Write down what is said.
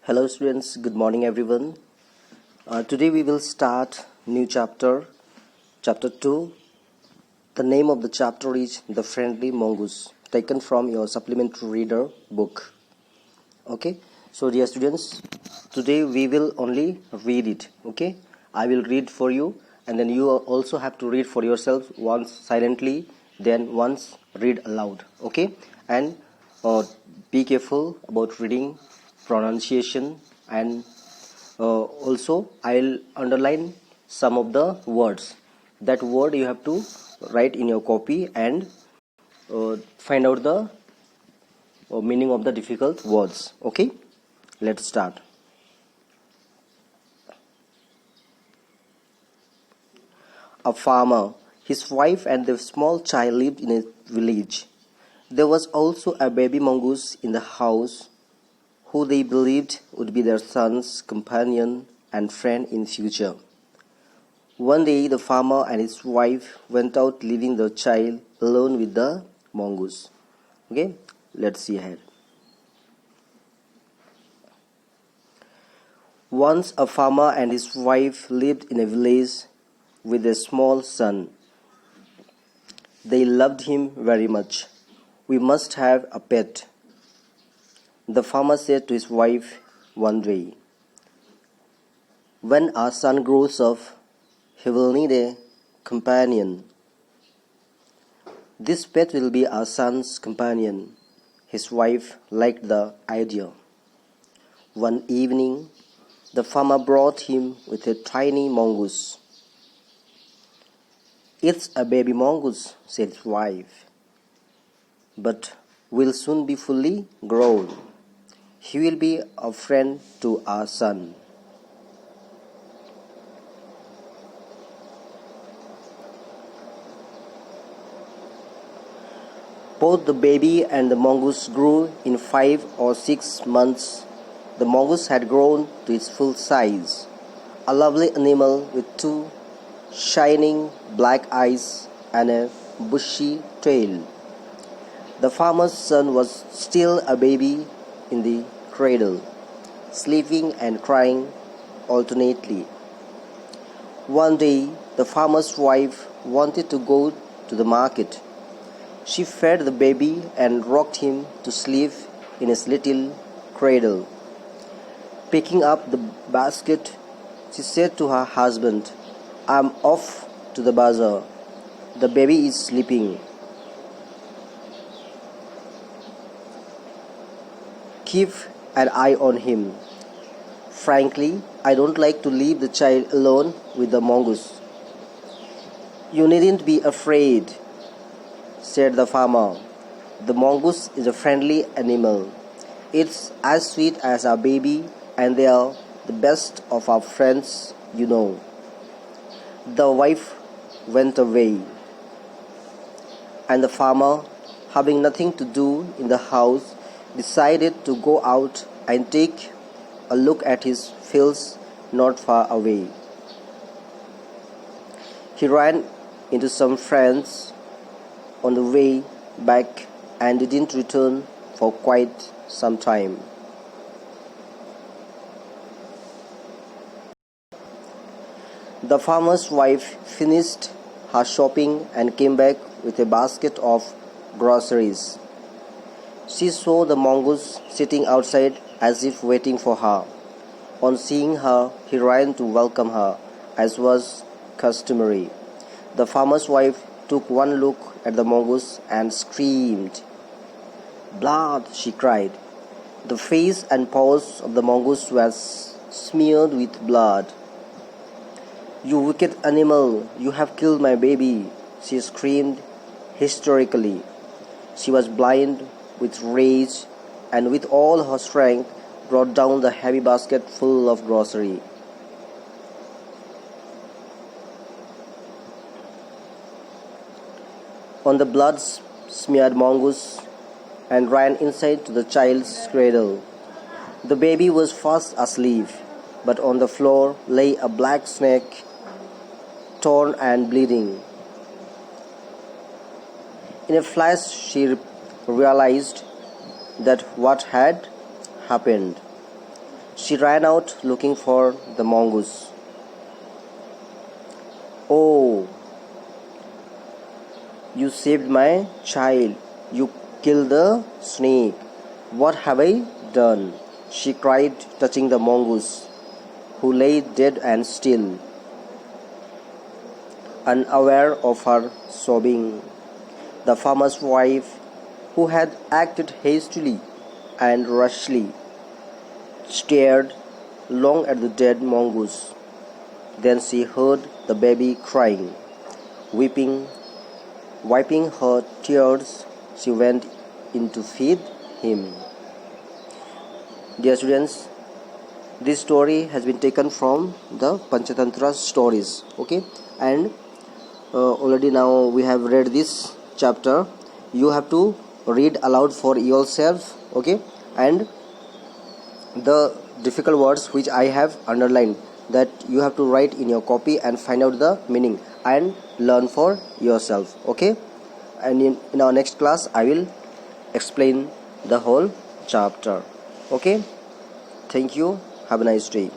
Hello students, good morning everyone. Today we will start new chapter 2. The name of the chapter is The Friendly Mongoose, taken from your supplementary reader book. Okay, so dear students, today we will only read it. Okay, I will read for you and then you also have to read for yourself, once silently, then once read aloud. Okay, and be careful about reading, pronunciation, and also I'll underline some of the words. That word you have to write in your copy and find out the meaning of the difficult words. Okay, let's start. A farmer, his wife, and their small child lived in a village. There was also a baby mongoose in the house who they believed would be their son's companion and friend in future. One day the farmer and his wife went out, leaving the child alone with the mongoose. Okay, let's see ahead. Once a farmer and his wife lived in a village with a small son. They loved him very much. We must have a pet, the farmer said to his wife one day. When our son grows up, he will need a companion. This pet will be our son's companion. His wife liked the idea. One evening, the farmer brought him with a tiny mongoose. It's a baby mongoose, said his wife, but will soon be fully grown. He will be a friend to our son. Both the baby and the mongoose grew in 5 or 6 months. The mongoose had grown to its full size, a lovely animal with 2 shining black eyes and a bushy tail. The farmer's son was still a baby in the cradle, sleeping and crying alternately. One day, the farmer's wife wanted to go to the market. She fed the baby and rocked him to sleep in his little cradle. Picking up the basket, she said to her husband, I'm off to the bazaar. The baby is sleeping. Keep an eye on him. Frankly, I don't like to leave the child alone with the mongoose. You needn't be afraid, said the farmer. The mongoose is a friendly animal. It's as sweet as our baby, and they are the best of our friends, you know. The wife went away, and the farmer, having nothing to do in the house, decided to go out and take a look at his fields not far away. He ran into some friends on the way back and didn't return for quite some time. The farmer's wife finished her shopping and came back with a basket of groceries. She saw the mongoose sitting outside as if waiting for her. On seeing her, he ran to welcome her, as was customary. The farmer's wife took one look at the mongoose and screamed. Blood, she cried. The face and paws of the mongoose were smeared with blood. You wicked animal, you have killed my baby, she screamed hysterically. She was blind with rage and with all her strength brought down the heavy basket full of grocery. On the blood-smeared mongoose and ran inside to the child's cradle. The baby was fast asleep, but on the floor lay a black snake, torn and bleeding. In a flash, she realized that what had happened. She ran out looking for the mongoose. "Oh, you saved my child. You killed the snake. What have I done?" she cried, touching the mongoose, who lay dead and still, unaware of her sobbing. The farmer's wife, who had acted hastily and rashly, stared long at the dead mongoose. Then she heard the baby crying. Weeping, wiping her tears, she went in to feed him. Dear students, this story has been taken from the Panchatantra stories. Okay, and already now we have read this chapter. You have to read aloud for yourself. Okay, and the difficult words which I have underlined, that you have to write in your copy and find out the meaning and learn for yourself. Okay, and in our next class I will explain the whole chapter. Okay, thank you, have a nice day.